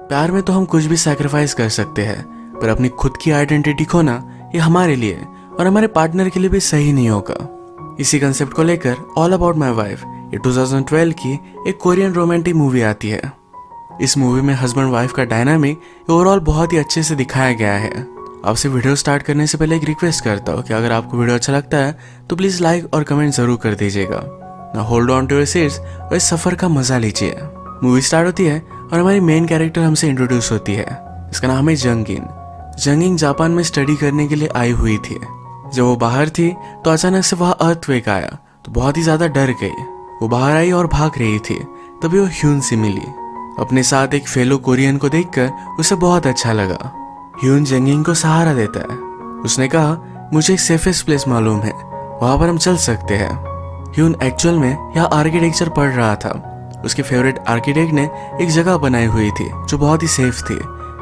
प्यार में तो हम कुछ भी सैक्रिफाइस कर सकते हैं, पर अपनी खुद की आइडेंटिटी खोना ये हमारे लिए और हमारे पार्टनर के लिए भी सही नहीं होगा। इसी कंसेप्ट को लेकर ऑल अबाउट माई वाइफ ये 2012 की एक कोरियन रोमांटिक मूवी आती है। इस मूवी में हस्बैंड वाइफ का डायनामिक ओवरऑल बहुत ही अच्छे से दिखाया गया है। आपसे वीडियो स्टार्ट करने से पहले एक रिक्वेस्ट करता हूँ कि अगर आपको वीडियो अच्छा लगता है तो प्लीज लाइक और कमेंट जरूर कर दीजिएगा। ना hold on to your seats और इस सफर का मजा लीजिए। मूवी स्टार्ट होती है और हमारी मेन कैरेक्टर हमसे इंट्रोड्यूस होती है। इसका नाम है जंगिन। जंगिन जापान में स्टडी करने के लिए आई हुई थी। जब वो बाहर थी तो अचानक से वहाँ अर्थक्वेक आया तो बहुत ही ज्यादा डर गई। वो बाहर आई और भाग रही थी, तभी वो ह्यून से मिली। अपने साथ एक फेलो कोरियन को देखकर उसे बहुत अच्छा लगा। ह्यून जंगिन को सहारा देता है। उसने कहा, मुझे एक सेफेस्ट प्लेस मालूम है, वहां पर हम चल सकते हैं। ह्यून एक्चुअल में यहाँ आर्किटेक्चर पढ़ रहा था। उसके फेवरेट आर्किटेक्ट ने एक जगह बनाई हुई थी जो बहुत ही सेफ थी।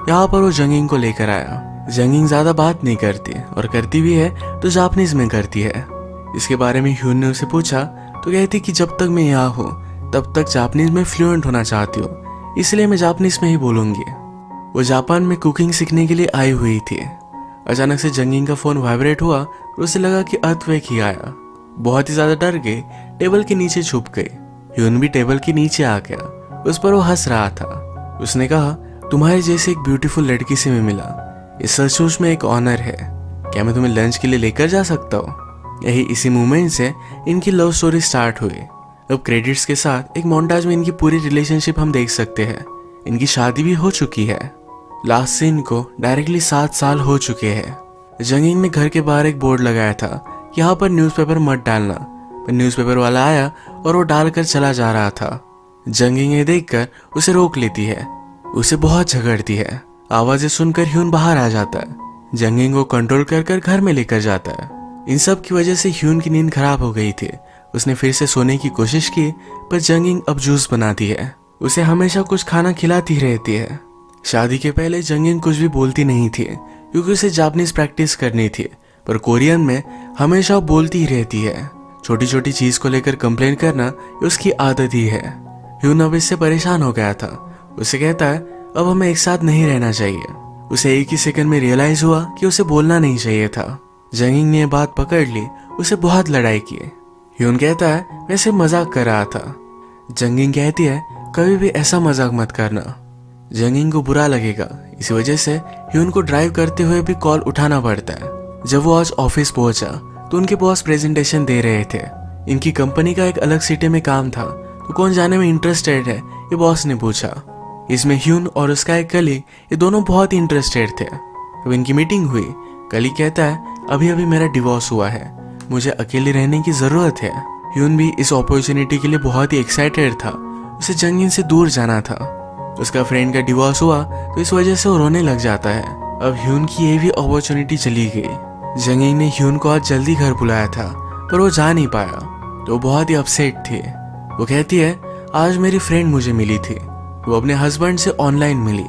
यहाँ पर वो जंगिन को लेकर आया। जंगिन ज्यादा बात नहीं करती और करती भी है तो जापानीज में करती है। इसके बारे में ह्यून ने उसे पूछा तो कहती कि जब तक मैं यहाँ हूँ तब तक जापानीज में फ्लुएंट होना चाहती हूँ, इसलिए मैं जापानीज में ही बोलूंगी। वो जापान में कुकिंग सीखने के लिए आई हुई थी। अचानक से जंगिन का फोन वाइब्रेट हुआ और उसे लगा कि अर्थक्वेक ही आया। बहुत ही ज्यादा डर गई, टेबल के नीचे छुप गई। ह्यून भी टेबल के नीचे आ गया। उस पर वो हंस रहा था। उसने कहा, तुम्हारे जैसे एक ब्यूटीफुल लड़की से मैं मिला, इस सचमुच में एक ऑनर है। क्या मैं तुम्हें लंच के लिए लेकर जा सकता हूँ? यही इसी मोमेंट से इनकी लव स्टोरी स्टार्ट हुई। अब क्रेडिट्स के साथ एक मोन्टाज में इनकी पूरी रिलेशनशिप हम देख सकते हैं। इनकी शादी भी हो चुकी है। लास्ट सीन को डायरेक्टली 7 साल हो चुके हैं। जंगिन ने घर के बाहर एक बोर्ड लगाया था, यहाँ पर न्यूज़पेपर मत डालना, पर न्यूज़पेपर वाला आया और वो डालकर चला जा रहा था। जंगिन ये देखकर उसे रोक लेती है, उसे बहुत झगड़ती है। आवाजें सुनकर ह्यून बाहर आ जाता है। जंगिन को कंट्रोल कर कर घर में लेकर जाता है। इन सब की वजह से ह्यून की नींद खराब हो गई थी। उसने फिर से सोने की कोशिश की, पर जंगिन अब जूस बनाती है। उसे हमेशा कुछ खाना खिलाती रहती है। शादी के पहले जंगिन कुछ भी बोलती नहीं थी क्योंकि उसे जापानीज प्रैक्टिस करनी थी, पर कोरियन में हमेशा बोलती ही रहती है। छोटी छोटी चीज को लेकर कंप्लेन करना ये उसकी आदत ही है। ह्यून अब इससे परेशान हो गया था। उसे कहता है, अब हमें एक साथ नहीं रहना चाहिए। उसे एक ही सेकंड में रियलाइज हुआ कि उसे बोलना नहीं चाहिए था। जंगिन ने बात पकड़ ली, उसे बहुत लड़ाई की। ह्यून कहता है, वैसे मजाक कर रहा था। जंगिन कहती है, कभी भी ऐसा मजाक मत करना। जंगिन को बुरा लगेगा, इसी वजह से ह्यून को ड्राइव करते हुए भी कॉल उठाना पड़ता है। जब वो आज ऑफिस पहुंचा तो उनके बॉस प्रेजेंटेशन दे रहे थे। इनकी कंपनी का एक अलग सिटी में काम था, तो कौन जाने में इंटरेस्टेड है, ये बॉस ने पूछा। इसमें ह्यून और उसका एक कलीग ये दोनों बहुत ही इंटरेस्टेड थे। जब इनकी मीटिंग हुई, कलीग कहता है, अभी अभी मेरा डिवोर्स हुआ है, मुझे अकेले रहने की जरूरत है। ह्यून भी इस अपॉर्चुनिटी के लिए बहुत ही एक्साइटेड था। उसे जंगिन से दूर जाना था। उसका फ्रेंड का डिवोर्स हुआ तो इस वजह से वो रोने लग जाता है। अब ह्यून की ये भी अपॉर्चुनिटी चली गई। जंगिन ने ह्यून को आज जल्दी घर बुलाया था, पर वो जा नहीं पाया, तो वो बहुत ही अपसेट थी। वो कहती है, आज मेरी फ्रेंड मुझे मिली थी, वो अपने हस्बैंड से ऑनलाइन मिली।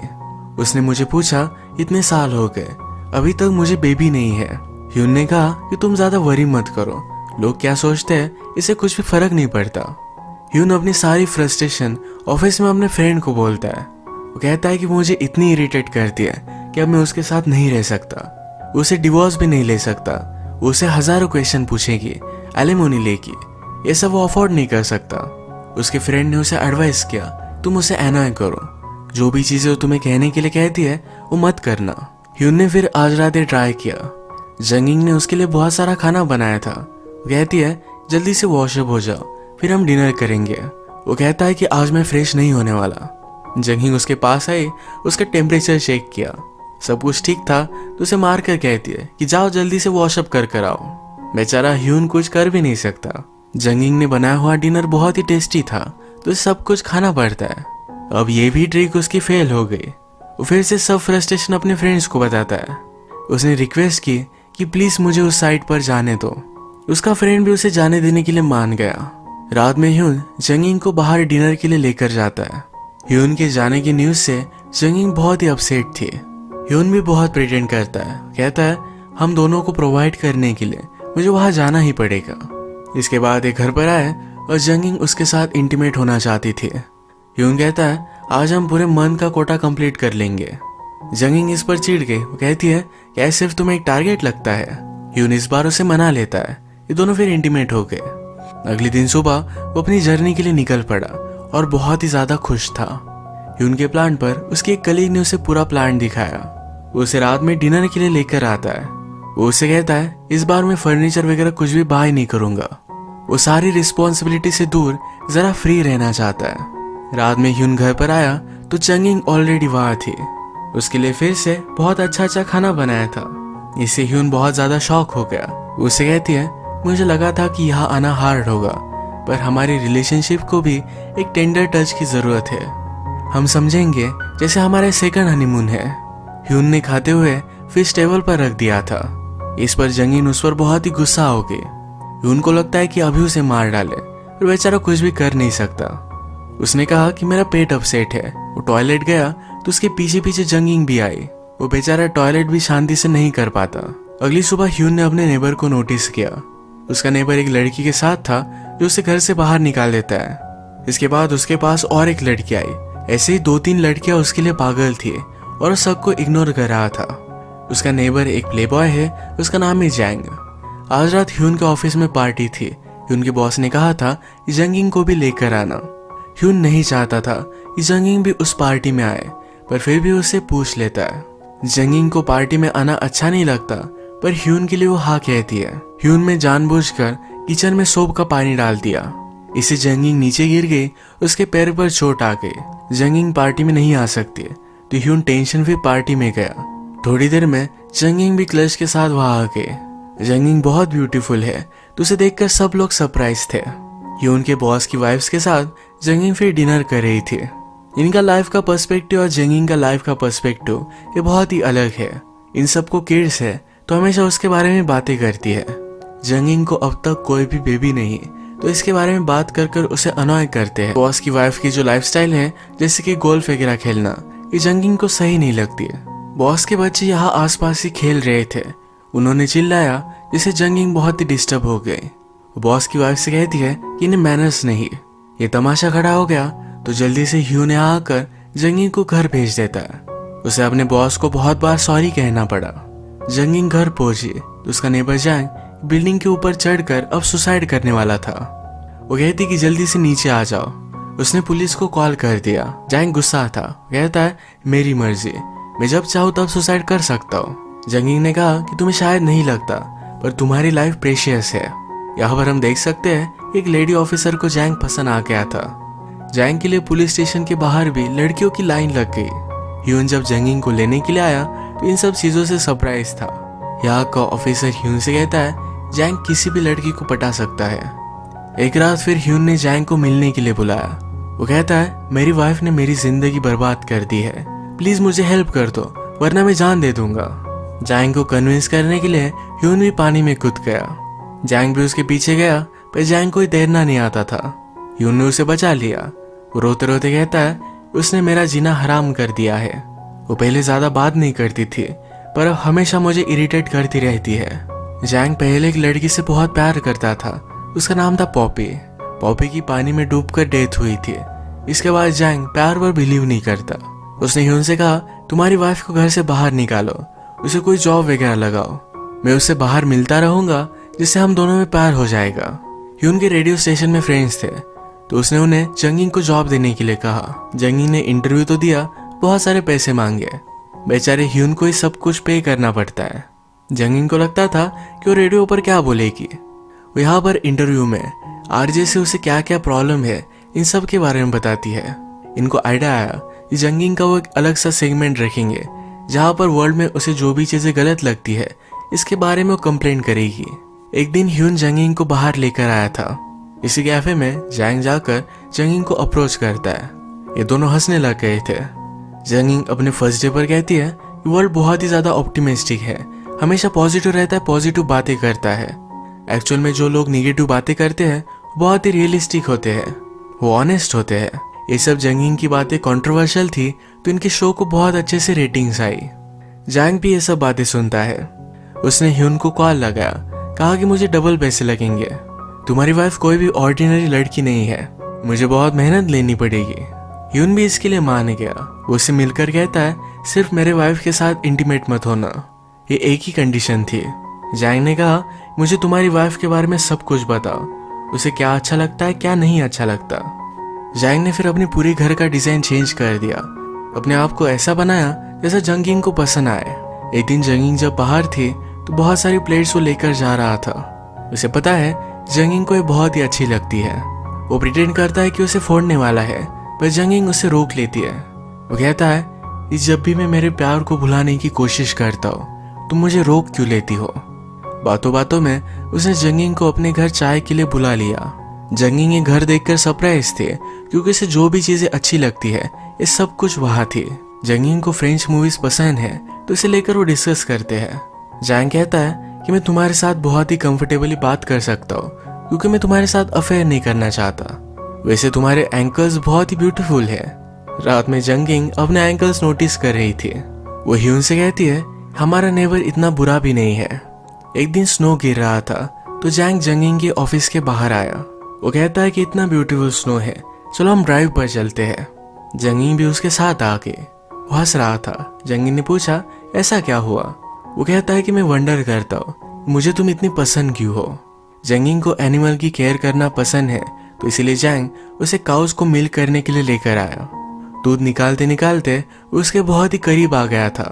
उसने मुझे पूछा, इतने साल हो गए, अभी तक मुझे बेबी नहीं है। ह्यून ने कहा कि तुम ज्यादा वरी मत करो, लोग क्या सोचते हैं इससे कुछ भी फर्क नहीं पड़ता। ह्यून अपनी सारी फ्रस्ट्रेशन ऑफिस में अपने फ्रेंड को बोलता है। वो कहता है कि मुझे इतनी इरिटेट करती है कि अब मैं उसके साथ नहीं रह सकता, उसे डिवोर्स भी नहीं ले सकता। वो उसे हजारों क्वेश्चन पूछेगी, एलिमोनी लेगी, ये सब वो अफोर्ड नहीं कर सकता। उसके फ्रेंड ने उसे एडवाइस किया, तुम उसे एनॉय करो, जो भी चीजें वो तुम्हें कहने के लिए कहती है वो मत करना। ह्यून ने फिर आज रात ट्राई किया। जंगिन ने उसके लिए बहुत सारा खाना बनाया था। वो कहती है, जल्दी से वॉशअप हो जाओ, फिर हम डिनर करेंगे। वो कहता है कि आज मैं फ्रेश नहीं होने वाला। जंगिन उसके पास आई, उसका टेम्परेचर चेक किया, सब कुछ ठीक था, तो उसे मार कर कहती है कि जाओ जल्दी से वॉशअप कर आओ। बेचारा ह्यून कुछ कर भी नहीं सकता। जंगिन ने बनाया हुआ डिनर बहुत ही टेस्टी था, तो सब कुछ खाना पड़ता है। अब ये भी ट्रिक उसकी फेल हो गई। वो फिर से सब फ्रस्ट्रेशन अपने फ्रेंड्स को बताता है। उसने रिक्वेस्ट की कि प्लीज मुझे उस साइट पर जाने दो। उसका फ्रेंड भी उसे जाने देने के लिए मान गया। रात में ह्यून जंगिन को बाहर डिनर के लिए लेकर जाता है। ह्यून के जाने की न्यूज से जंगिन बहुत ही अपसेट थी। ह्यून भी बहुत प्रिटेंड करता है, कहता है, हम दोनों को प्रोवाइड करने के लिए मुझे वहां जाना ही पड़ेगा। इसके बाद एक घर पर आए और जंगिन उसके साथ इंटीमेट होना चाहती थी। ह्यून कहता है, आज हम पूरे मंथ का कोटा कंप्लीट कर लेंगे। जंगिंग इस पर चिढ़ गई। वो कहती है क्या सिर्फ तुम्हें एक टारगेट लगता है। ह्यून इस बार उसे मना लेता है। ये दोनों फिर इंटीमेट हो गए। अगले दिन सुबह वो अपनी जर्नी के लिए निकल पड़ा और बहुत ही ज्यादा खुश था। ह्यून के प्लान पर उसके एक कलीग ने उसे पूरा प्लान दिखाया। वो उसे रात में डिनर के लिए लेकर आता है। वो उसे कहता है इस बार मैं फर्नीचर वगैरह कुछ भी बाय नहीं करूंगा। वो सारी रिस्पॉन्सिबिलिटी से दूर जरा फ्री रहना चाहता है। रात में ह्यून घर पर आया तो जंगिंग ऑलरेडी वहां थी। उसके लिए फिर से बहुत अच्छा खाना बनाया था। इससे ह्यून बहुत ज्यादा शॉक हो गया। उसे कहती है मुझे लगा था कि यहाँ आना हार्ड होगा, पर हमारी रिलेशनशिप को भी एक टेंडर टच की जरूरत है। हम समझेंगे जैसे हमारे सेकंड हनीमून है। ह्यून ने खाते हुए फिश टेबल पर रख दिया था। इस पर जंगिंग उस पर बहुत ही गुस्सा हो गई। ह्यून को लगता है कि अभी उसे मार डाले, पर बेचारा कुछ भी कर नहीं सकता। उसने कहा कि मेरा पेट अपसेट है। वो टॉयलेट गया तो उसके पीछे पीछे जंगिंग भी आई। वो बेचारा टॉयलेट भी शांति से नहीं कर पाता। अगली सुबह ह्यून ने अपने नेबर को नोटिस किया। उसका नेबर एक लड़की के साथ था जो उसे घर से बाहर निकाल देता है। इसके बाद उसके पास और एक लड़की आई। ऐसे ही 2-3 लड़कियां उसके लिए पागल थी और सबको इग्नोर कर रहा था। उसका नेबर एक प्लेबॉय है, उसका नाम है जैंग। आज रात ह्यून के ऑफिस में पार्टी थी। ह्यून के बॉस ने कहा था कि जंगिंग को भी लेकर आना। ह्यून नहीं चाहता था कि जंगिंग भी उस पार्टी में आए, पर फिर भी उसे पूछ लेता है। जंगिंग को पार्टी में आना अच्छा नहीं लगता, पर ह्यून के लिए वो हाँ कहती है। ह्यून में जानबूझकर किचन में सोप का पानी डाल दिया। इससे जंगिंग नीचे गिर गई। उसके पैर पर चोट आ गई। जंगिंग पार्टी में नहीं आ सकती, तो ह्यून टेंशन फिर पार्टी में गया। थोड़ी देर में जंगिंग भी क्लच के साथ वहां आ गई। जंगिंग बहुत ब्यूटीफुल है, तो उसे देखकर सब लोग सरप्राइज थे। ह्यून के बॉस की वाइफ्स के साथ जंगिंग फिर डिनर कर रही थी। इनका लाइफ का पर्सपेक्टिव और जंगिंग का लाइफ का पर्सपेक्टिव ये बहुत ही अलग है। इन सबको किड्स है तो हमेशा उसके बारे में बातें करती है। जंगिंग को अब तक कोई भी बेबी नहीं, तो इसके बारे में बात कर कर उसे अनॉय करते हैं। बॉस की वाइफ की जो लाइफस्टाइल है, जैसे कि गोल्फ वगैरह खेलना, ये जंगिंग को सही नहीं लगती है। बॉस के बच्चे यहाँ आसपास ही खेल रहे थे। उन्होंने चिल्लाया, जिससे जंगिंग बहुत ही डिस्टर्ब हो गई। बॉस की वाइफ से कहती है कि इन्हें मैनर्स नहीं। ये तमाशा खड़ा हो गया तो जल्दी से ह्यून यहाँ आकर जंगिंग को घर भेज देता है। उसे अपने बॉस को बहुत बार सॉरी कहना पड़ा। जंगिंग घर पहुंची तो उसका नेबर जैंग बिल्डिंग के ऊपर चढ़कर अब सुसाइड करने वाला था। वो कहती कि जल्दी से नीचे आ जाओ। उसने पुलिस को कॉल कर दिया। जैंग गुस्सा था। कहता है मेरी मर्जी, मैं जब चाहूँ तब सुसाइड कर सकता हूँ। जंगिंग ने कहा कि तुम्हें शायद नहीं लगता, पर तुम्हारी लाइफ प्रेशियस है। यहाँ पर हम देख सकते हैं एक लेडी ऑफिसर को जैंग पसंद आ गया था। जैंग के लिए पुलिस स्टेशन के बाहर भी लड़कियों की लाइन लग गई। ह्यून जब जंगिंग को लेने के लिए आया तो इन सब चीजों से सरप्राइज था। यहाँ का ऑफिसर ह्यून से कहता है जैंग किसी भी लड़की को पटा सकता है। एक रात फिर ह्यून ने जैंग को मिलने के लिए बुलाया। वो कहता है मेरी वाइफ ने मेरी जिंदगी बर्बाद कर दी है, प्लीज मुझे हेल्प कर दो वरना मैं जान दे दूंगा। जैंग को कन्विंस करने के लिए ह्यून भी पानी में कूद गया। जैंग भी उसके पीछे गया, पर जैंग को तैरना नहीं आता था। ह्यून ने उसे बचा लिया। वो रोते रोते कहता है उसने मेरा जीना हराम कर दिया है। वो पहले ज्यादा बात नहीं करती थी, पर अब हमेशा मुझे इरिटेट करती रहती है। जैंग पहले एक लड़की से बहुत प्यार करता था। उसका नाम था पॉपी। पॉपी की पानी में डूबकर डेथ हुई थी। इसके बाद जैंग प्यार पर बिलीव नहीं करता। उसने ह्यून से कहा तुम्हारी वाइफ को घर से बाहर निकालो, उसे कोई जॉब वगैरह लगाओ, मैं उससे बाहर मिलता रहूंगा, जिससे हम दोनों में प्यार हो जाएगा। ह्यून के रेडियो स्टेशन में फ्रेंड्स थे, तो उसने उन्हें जंगिंग को जॉब देने के लिए कहा। जंगिंग ने इंटरव्यू तो दिया, बहुत सारे पैसे मांगे। बेचारे ह्यून को ही सब कुछ पे करना पड़ता है। जंगिंग को लगता था कि वो रेडियो पर क्या बोलेगी। वो यहाँ पर इंटरव्यू में आरजे से उसे क्या क्या प्रॉब्लम है इन सब के बारे में बताती है। इनको आइडिया आया कि जंगिंग का वो एक अलग सा सेगमेंट रखेंगे, जहाँ पर वर्ल्ड में उसे जो भी चीजें गलत लगती है इसके बारे में वो कंप्लेन करेगी। एक दिन ह्यून जंगिंग को बाहर लेकर आया था। इसी कैफे में जैंग जाकर जंगिंग को अप्रोच करता है। ये दोनों हंसने लग गए थे। जंगिंग अपने फर्स्ट डे पर कहती है कि वर्ल्ड बहुत ही ज्यादा ऑप्टिमिस्टिक है, हमेशा पॉजिटिव रहता है, पॉजिटिव बातें करता है। एक्चुअल में जो लोग निगेटिव बातें करते हैं बहुत ही रियलिस्टिक होते हैं, वो ऑनेस्ट होते हैं। ये सब जंगिंग की बातें कंट्रोवर्शियल थी, तो इनके शो को बहुत अच्छे से रेटिंग्स आई। जैंग भी ये सब बातें सुनता है। उसने ह्यून को कॉल लगाया, कहा कि मुझे डबल पैसे लगेंगे। तुम्हारी वाइफ कोई भी ऑर्डिनरी लड़की नहीं है, मुझे बहुत मेहनत लेनी पड़ेगी। ह्यून भी इसके लिए मान गया। वो उसे मिलकर कहता है सिर्फ मेरे वाइफ के साथ इंटीमेट मत होना, ये एक ही कंडीशन थी। जैंग ने कहा मुझे तुम्हारी वाइफ के बारे में सब कुछ बताओ, उसे क्या अच्छा लगता है क्या नहीं अच्छा लगता। जैंग ने फिर अपनी पूरी घर का डिजाइन चेंज कर दिया, अपने आप को ऐसा बनाया जैसा जंगिंग को पसंद आए। एक दिन जंगिंग जब बाहर थी तो बहुत सारी प्लेट्स वो लेकर जा रहा था। उसे पता है जंगिंग को ये बहुत ही अच्छी लगती है। वो प्रिटेंड करता है कि उसे फोड़ने वाला है, पर जंगिंग उसे रोक लेती है। वो कहता है कि जब भी मैं मेरे प्यार को भुलाने की कोशिश करता हूँ तुम मुझे रोक क्यों लेती हो। बातों बातों में उसने जंगिंग को अपने घर चाय के लिए बुला लिया। जंगिंग ये घर देखकर सरप्राइज थे क्योंकि उसे जो भी चीजें अच्छी लगती है ये सब कुछ वहाँ थी। जंगिंग को फ्रेंच मूवीज पसंद है तो इसे लेकर वो डिस्कस करते हैं। जैंग कहता है कि मैं तुम्हारे साथ बहुत ही कंफर्टेबली बात कर सकता हूँ क्योंकि मैं तुम्हारे साथ अफेयर नहीं करना चाहता। वैसे तुम्हारे एंकल्स बहुत ही ब्यूटीफुल है। रात में जंगिंग अपने एंकल्स नोटिस कर रही थी। वो ह्यून से कहती है हमारा नेबर इतना बुरा भी नहीं है। एक दिन स्नो गिर रहा था तो जैंग जंगिंग के ऑफिस के बाहर आया। वो कहता है कि इतना ब्यूटीफुल स्नो है, चलो हम ड्राइव पर चलते हैं। जंगिंग भी उसके साथ आ गई। वो हंस रहा था। जंगिंग ने पूछा ऐसा क्या हुआ। वो कहता है कि मैं वंडर करता हूँ मुझे तुम इतनी पसंद क्यों हो। जंगिंग को एनिमल की केयर करना पसंद है तो इसीलिए जैंग उसे काउस को मिल्क करने के लिए लेकर आया। दूध निकालते निकालते उसके बहुत ही करीब आ गया था।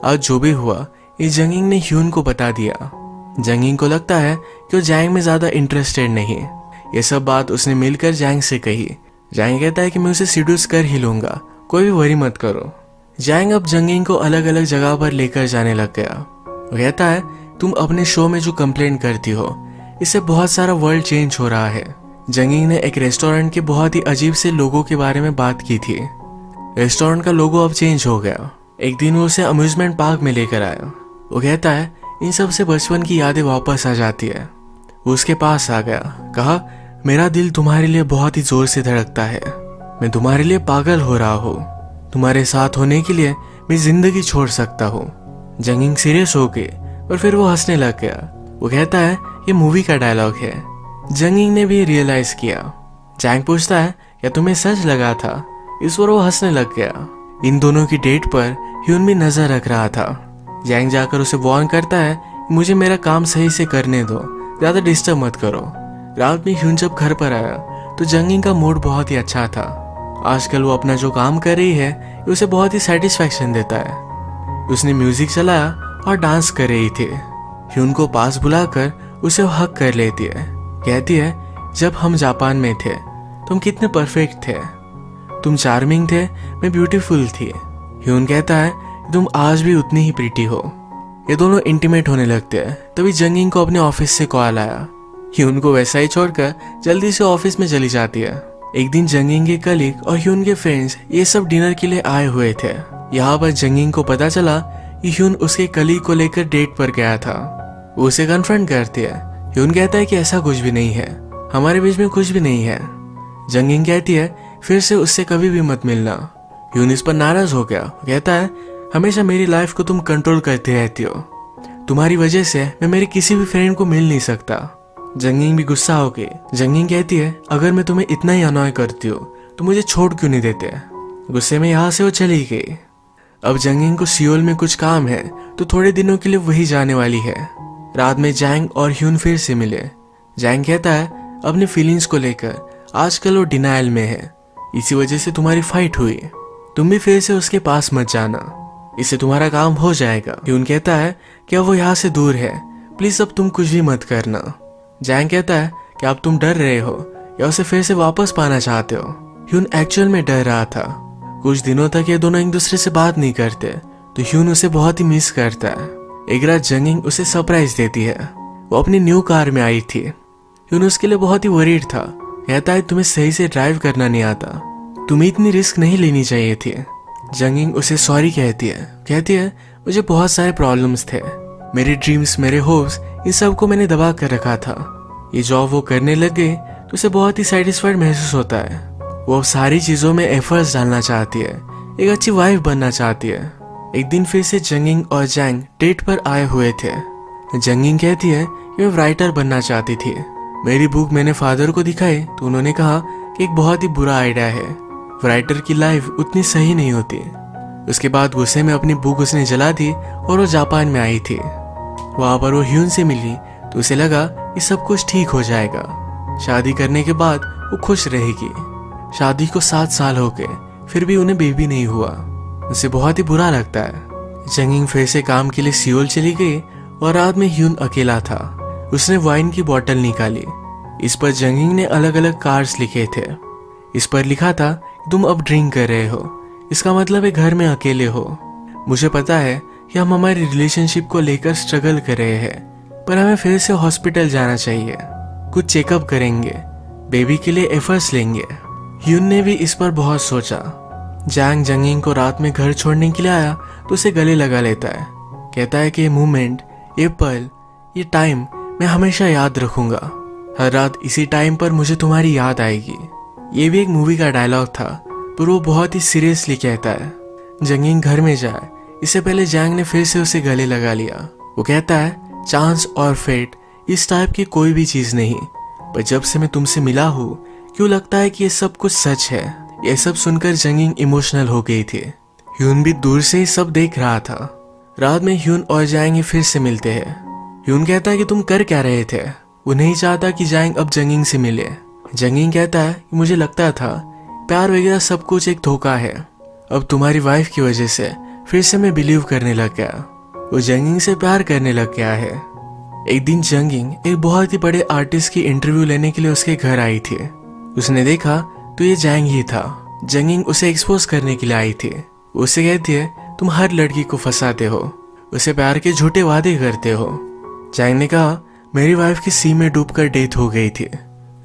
आज जो भी हुआ ये जंगिंग ने ह्यून को बता दिया। जंगिंग को लगता है कि वो जैंग में ज्यादा इंटरेस्टेड नहीं। ये सब बात उसने मिलकर जैंग से कही। जैंग कहता है कि मैं उसे सीड्यूस कर ही लूंगा, कोई भी वरी मत करो। जैंग अब जंगिंग को अलग अलग जगह पर लेकर जाने लग गया। वो कहता है तुम अपने शो में जो कंप्लेंट करती हो इससे बहुत सारा वर्ल्ड चेंज हो रहा है। जंगिंग ने एक रेस्टोरेंट के बहुत ही अजीब से लोगों के बारे में बात की थी। रेस्टोरेंट का लोगो अब चेंज हो गया। एक दिन वो उसे अम्यूजमेंट पार्क में लेकर आया। वो कहता है इन सब से बचपन की यादें वापस आ जाती है। वो उसके पास आ गया, कहा मेरा दिल तुम्हारे लिए बहुत ही जोर से धड़कता है, मैं तुम्हारे लिए पागल हो रहा हूँ, तुम्हारे साथ होने के लिए मैं जिंदगी छोड़ सकता हूँ। जंगिंग सीरियस हो गई और फिर वो हंसने लग गया। वो कहता है ये मूवी का डायलॉग है। जंगिंग ने भी रियलाइज किया। जैंग पूछता है क्या तुम्हें सच लगा था। इस पर वो हंसने लग गया। इन दोनों की डेट पर ह्यून भी नजर रख रहा था। जैंग जाकर उसे वार्न करता है मुझे मेरा काम सही से करने दो, ज्यादा डिस्टर्ब मत करो। रात में ह्यून जब घर पर आया तो जंगिंग का मूड बहुत ही अच्छा था। आजकल वो अपना जो काम कर रही है ये उसे बहुत ही सेटिस्फैक्शन देता है। उसने म्यूजिक चलाया और डांस कर रही थी। ह्यून को पास बुलाकर उसे हक कर लेती है। कहती है जब हम जापान में थे तुम कितने परफेक्ट थे, तुम चार्मिंग थे, मैं ब्यूटीफुल थी। ह्यून कहता है तुम आज भी उतनी ही प्रीटी हो। ये दोनों इंटीमेट होने लगते हैं। तभी जंगिंग को अपने ऑफिस से कॉल आया। ह्यून को वैसा ही छोड़कर जल्दी से ऑफिस में चली जाती है। एक दिन जंगिंग के कलीग और ह्यून के फ्रेंड्स ये सब डिनर के लिए आए हुए थे। यहाँ पर जंगिंग को पता चला कि ह्यून उसके कलीग को लेकर डेट पर गया था। वो उसे कन्फ्रंट करती है। ह्यून कहता है कि ऐसा कुछ भी नहीं है, हमारे बीच में कुछ भी नहीं है। जंगिंग कहती है फिर से उससे कभी भी मत मिलना। ह्यून इस पर नाराज हो गया। कहता है हमेशा मेरी लाइफ को तुम कंट्रोल करती रहती हो, तुम्हारी वजह से मैं मेरे किसी भी फ्रेंड को मिल नहीं सकता। जंगिंग भी गुस्सा हो गई। जंगिंग कहती है अगर मैं तुम्हें इतना ही अनॉय करती हूँ तो मुझे छोड़ क्यों नहीं देते। गुस्से में यहाँ से वो चली गई। अब जंगिंग को सियोल में कुछ काम है तो थोड़े दिनों के लिए वही जाने वाली है। रात में जैंग और ह्यून फिर से मिले। जैंग कहता है अपनी फीलिंग्स को लेकर आजकल वो डिनायल में है, इसी वजह से तुम्हारी फाइट हुई, तुम भी फिर से उसके पास मत जाना, इससे तुम्हारा काम हो जाएगा। ह्यून कहता है कि अब वो यहाँ से दूर है, प्लीज अब तुम कुछ भी मत करना। जैंग कहता है कि अब तुम डर रहे हो या उसे फिर से वापस पाना चाहते हो। ह्यून एक्चुअल में डर रहा था। कुछ दिनों तक ये दोनों एक दूसरे से बात नहीं करते तो ह्यून उसे बहुत ही मिस करता है। एक रात जंगिंग उसे सरप्राइज देती है। वो अपनी न्यू कार में आई थी। ह्यून उसके लिए बहुत ही वरीड था। कहता है तुम्हें सही से ड्राइव करना नहीं आता, तुम्हें इतनी रिस्क नहीं लेनी चाहिए थी। जंगिंग उसे सॉरी कहती है मुझे बहुत सारे प्रॉब्लम्स थे, मेरे ड्रीम्स, मेरे होप्स, इन सब को मैंने दबा कर रखा था। ये जॉब वो करने लग गई तो उसे बहुत ही सेटिस्फाइड महसूस होता है। वो अब सारी चीजों में एफर्ट्स डालना चाहती है, एक अच्छी वाइफ बनना चाहती है। एक दिन फिर से जंगिंग और जैंग डेट पर आए हुए थे। जंगिंग कहती है कि मैं राइटर बनना चाहती थी। मेरी बुक मैंने फादर को दिखाई तो उन्होंने कहा कि एक बहुत ही बुरा आइडिया है। राइटर की लाइफ उतनी सही नहीं होती। उसके बाद गुस्से में अपनी बुक उसने जला दी और वो जापान में आई थी। वहां पर वो ह्यून से मिली तो उसे लगा कि सब कुछ ठीक हो जाएगा। शादी करने के बाद वो खुश रहेगी। शादी को 7 साल हो गए, फिर भी उन्हें बेबी नहीं हुआ। उसे बहुत ही बुरा लगता है। जंगिंग फिर से काम के लिए सियोल चली गई और रात में ह्यून अकेला था। उसने वाइन की बोतल निकाली। इस पर जंगिंग ने अलग अलग कार्ड्स लिखे थे। इस पर लिखा था तुम अब ड्रिंक कर रहे हो, इसका मतलब है घर में अकेले हो। मुझे पता है कि हम हमारी रिलेशनशिप को लेकर स्ट्रगल कर रहे हैं, पर हमें फिर से हॉस्पिटल जाना चाहिए। कुछ चेकअप करेंगे, बेबी के लिए एफर्ट्स लेंगे। ह्यून ने भी इस पर बहुत सोचा। जैंग जंगिंग को रात में घर छोड़ने के लिए आया तो उसे गले लगा लेता है। कहता है कि ये मोमेंट, ये पल, ये टाइम मैं हमेशा याद रखूंगा। हर रात इसी टाइम पर मुझे तुम्हारी याद आएगी। ये भी एक मूवी का डायलॉग था, पर वो बहुत ही सीरियसली कहता है। जंगिंग घर में जाए इससे पहले जैंग ने फिर से उसे गले लगा लिया। वो कहता है चांस और फेट इस टाइप की कोई भी चीज नहीं, पर जब से मैं तुमसे मिला हूँ क्यों लगता है कि ये सब कुछ सच है। ये सब सुनकर जंगिंग इमोशनल हो गई थी। ह्यून भी दूर से ही सब देख रहा था। रात में ह्यून और जैंग फिर से मिलते हैं। ह्यून कहता है कि तुम कर क्या रहे थे। वो नहीं चाहता कि जैंग अब जंगिंग से मिले। जंगिंग कहता है कि मुझे लगता था प्यार वगैरह सब कुछ एक धोखा है। अब तुम्हारी वाइफ की वजह से फिर से मैं बिलीव करने लग गया। वो जंगिंग से प्यार करने लग गया है। एक दिन जंगिंग एक बहुत ही बड़े आर्टिस्ट की इंटरव्यू लेने के लिए उसके घर आई थी। उसने देखा तो ये जैंग ही था। जंगिंग उसे एक्सपोज करने के लिए आई थी। उसे कहती है तुम हर लड़की को फंसाते हो, उसे प्यार के झूठे वादे करते हो। जैंग ने कहा मेरी वाइफ की सी में डूबकर डेथ हो गई थी।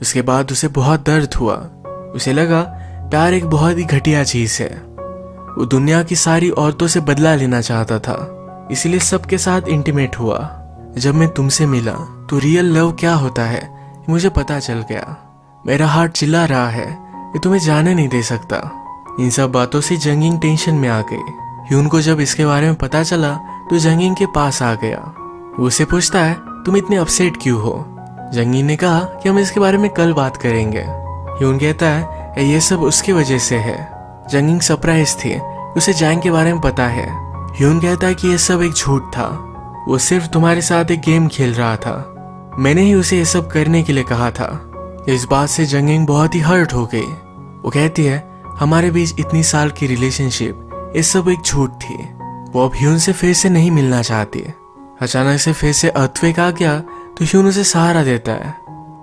उसके बाद उसे बहुत दर्द हुआ। उसे लगा प्यार एक बहुत ही घटिया चीज है। वो दुनिया की सारी औरतों से बदला लेना चाहता था, इसलिए सबके साथ इंटीमेट हुआ। जब मैं तुमसे मिला तो रियल लव क्या होता है मुझे पता चल गया। मेरा हार्ट चिल्ला रहा है ये तुम्हें जाने नहीं दे सकता। इन सब बातों से जंगिंग टेंशन में आ गई। ह्यून को जब इसके बारे में पता चला तो जंगिंग के पास आ गया। वो उसे पूछता है तुम इतने अपसेट क्यों हो। जंगिंग ने कहा कि हम इसके बारे में कल बात करेंगे। ह्यून कहता है ये सब उसकी वजह से है। जंगिंग सरप्राइज थी, उसे जैंग के बारे में पता है। ह्यून कहता है कि यह सब एक झूठ था, वो सिर्फ तुम्हारे साथ एक गेम खेल रहा था। मैंने ही उसे ये सब करने के लिए कहा था। इस बात से जंगिंग बहुत ही हर्ट हो गई। वो कहती है हमारे बीच इतनी साल की रिलेशनशिप ये सब एक झूठ थी। वो अब ह्यून से फिर से नहीं मिलना चाहती। अचानक से फिर से अर्थक्वेक आ गया तो ह्यून उसे सहारा देता है।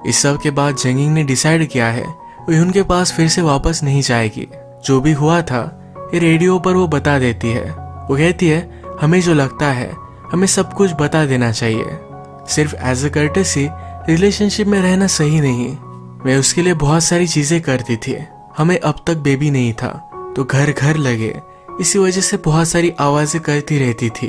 इस सब के बाद जंगिंग ने डिसाइड किया है वो ह्यून के पास फिर से वापस नहीं जाएगी। जो भी हुआ था ये रेडियो पर वो बता देती है। वो कहती है हमें जो लगता है हमें सब कुछ बता देना चाहिए। सिर्फ एज अ कर्टेसी रिलेशनशिप में रहना सही नहीं। मैं उसके लिए बहुत सारी चीजें करती थी। हमें अब तक बेबी नहीं था तो घर घर लगे, इसी वजह से बहुत सारी आवाजें करती रहती थी।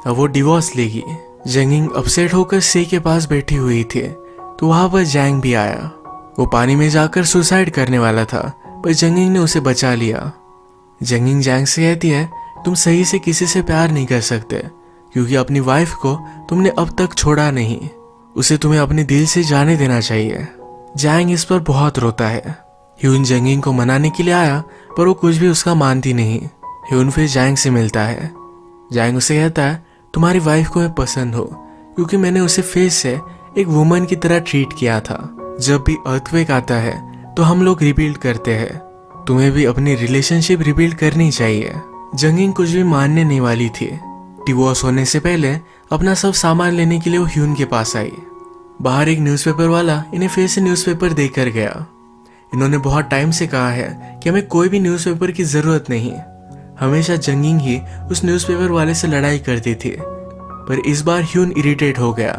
अब वो डिवोर्स लेगी। जंगिंग अपसेट होकर सी के पास बैठी हुई थी तो वहां पर जैंग भी आया। वो पानी में जाकर सुसाइड करने वाला था, पर जंगिंग ने उसे बचा लिया। जंगिंग जैंग से कहती है तुम सही से किसी से प्यार नहीं कर सकते क्योंकि अपनी वाइफ को तुमने अब तक छोड़ा नहीं। उसे तुम्हें अपने दिल से जाने देना चाहिए। जैंग इस पर बहुत रोता है। ह्यून जंगिंग को मनाने के लिए आया पर वो कुछ भी उसका मानती नहीं। ह्यून फिर जैंग से मिलता है। जैंग उसे कहता है तुम्हारी वाइफ को मैं पसंद हो क्योंकि मैंने उसे फिर से एक वुमन की तरह ट्रीट किया था। जब भी अर्थक्वेक आता है तो हम लोग रिबिल्ड करते हैं। तुम्हें भी अपनी रिलेशनशिप रिबिल्ड करनी चाहिए। जंगिंग कुछ भी मानने नहीं वाली थी। डिवोर्स होने से पहले अपना सब सामान लेने के लिए वो ह्यून के पास आई। बाहर एक न्यूज़पेपर वाला इन्हें फिर से न्यूज़पेपर देकर गया। इन्होंने बहुत टाइम से कहा है कि हमें कोई भी न्यूज़पेपर की जरूरत नहीं। हमेशा जंगिंग ही उस न्यूज़पेपर वाले से लड़ाई करती थी, पर इस बार ह्यून इरिटेट हो गया।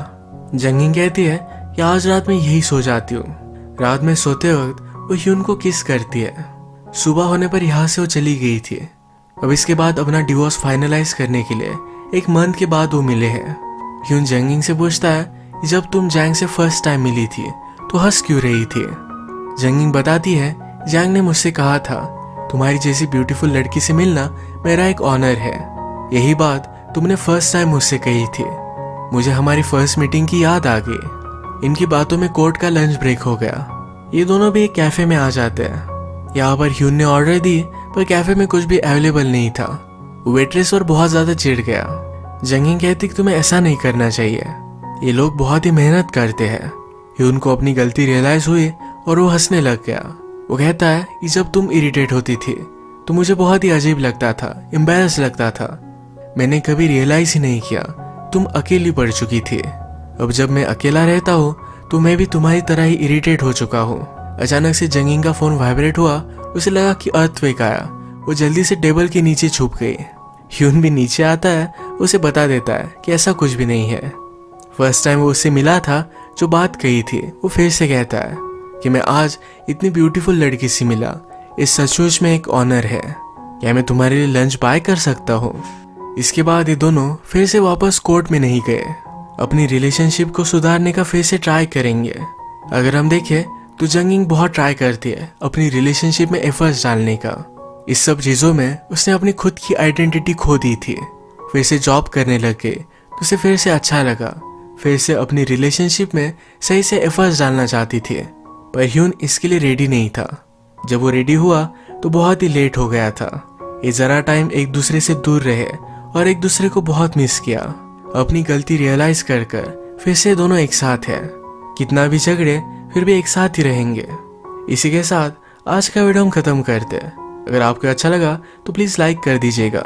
जंगिंग कहती है कि आज रात में यही सो जाती हूँ। रात में सोते वक्त वो ह्यून को किस करती है। सुबह होने पर यहाँ से वो चली गई थी। अब इसके बाद अपना डिवोर्स फाइनलाइज करने के लिए एक मंथ के बाद वो मिले हैं। ह्यून जंगिंग से पूछता है जब तुम जैंग से फर्स्ट टाइम मिली थी तो हंस क्यों रही थी। जंगिंग बताती है जैंग ने मुझसे कहा था तुम्हारी जैसी ब्यूटीफुल लड़की से मिलना मेरा एक ऑनर है। यही बात तुमने फर्स्ट टाइम मुझसे कही थी। मुझे हमारी फर्स्ट मीटिंग की याद आ गई। इनकी बातों में कोर्ट का लंच ब्रेक हो गया। ये दोनों भी एक कैफे में आ जाते हैं। यहाँ पर ह्यून ने ऑर्डर दी पर कैफे में कुछ भी अवेलेबल नहीं था। वेट्रेस और बहुत ज्यादा चिढ़ गया। जंगिंग कहती कि तुम्हें ऐसा नहीं करना चाहिए, ये लोग बहुत ही मेहनत करते हैं। ह्यून को अपनी गलती रियलाइज हुई और वो हंसने लग गया। वो कहता है कि जब तुम इरिटेट होती थी तो मुझे बहुत ही अजीब लगता था, एम्बैरस लगता था। मैंने कभी रियलाइज ही नहीं किया तुम अकेली पड़ चुकी थी। अब जब मैं अकेला रहता हूँ तो मैं भी तुम्हारी तरह ही इरिटेट हो चुका हूँ। अचानक से जंगिंग का फोन वाइब्रेट हुआ। उसे लगा कि अर्थक्वेक आया। वो जल्दी से टेबल के नीचे छुप गई। ह्यून भी नीचे आता है, उसे बता देता है कि ऐसा कुछ भी नहीं है। फर्स्ट टाइम वो उससे मिला था, जो बात कही थी वो फिर से कहता है कि मैं आज इतनी ब्यूटीफुल लड़की से मिला, इस सचमुच में एक ऑनर है। क्या मैं तुम्हारे लिए लंच बाय कर सकता हूँ? इसके बाद ये दोनों फिर से वापस कोर्ट में नहीं गए। अपनी रिलेशनशिप को सुधारने का फिर से ट्राई करेंगे। अगर हम देखें तो जंगिंग बहुत ट्राई करती है अपनी रिलेशनशिप में एफर्ट्स डालने का। इस सब चीजों में उसने अपनी खुद की आइडेंटिटी खो दी थी। फिर से जॉब करने लग गए तो उसे फिर से अच्छा लगा। फिर से अपनी रिलेशनशिप में सही से एफर्ट्स डालना चाहती थी, पर ह्यून इसके लिए रेडी नहीं था। जब वो रेडी हुआ तो बहुत ही लेट हो गया था। ये जरा टाइम एक दूसरे से दूर रहे और एक दूसरे को बहुत मिस किया। अपनी गलती रियलाइज कर फिर से दोनों एक साथ है। कितना भी झगड़े फिर भी एक साथ ही रहेंगे। इसी के साथ आज का वीडियो हम खत्म करते हैं। अगर आपको अच्छा लगा तो प्लीज लाइक कर दीजिएगा।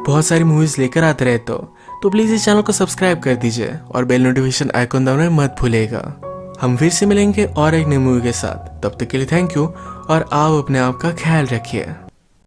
बहुत सारी मूवीज लेकर आते रहते हो तो प्लीज इस चैनल को सब्सक्राइब कर दीजिए और बेल नोटिफिकेशन आइकन दबाना मत भूलिएगा। हम फिर से मिलेंगे और एक नई मूवी के साथ। तब तक के लिए थैंक यू और आप अपने आप का ख्याल रखिए।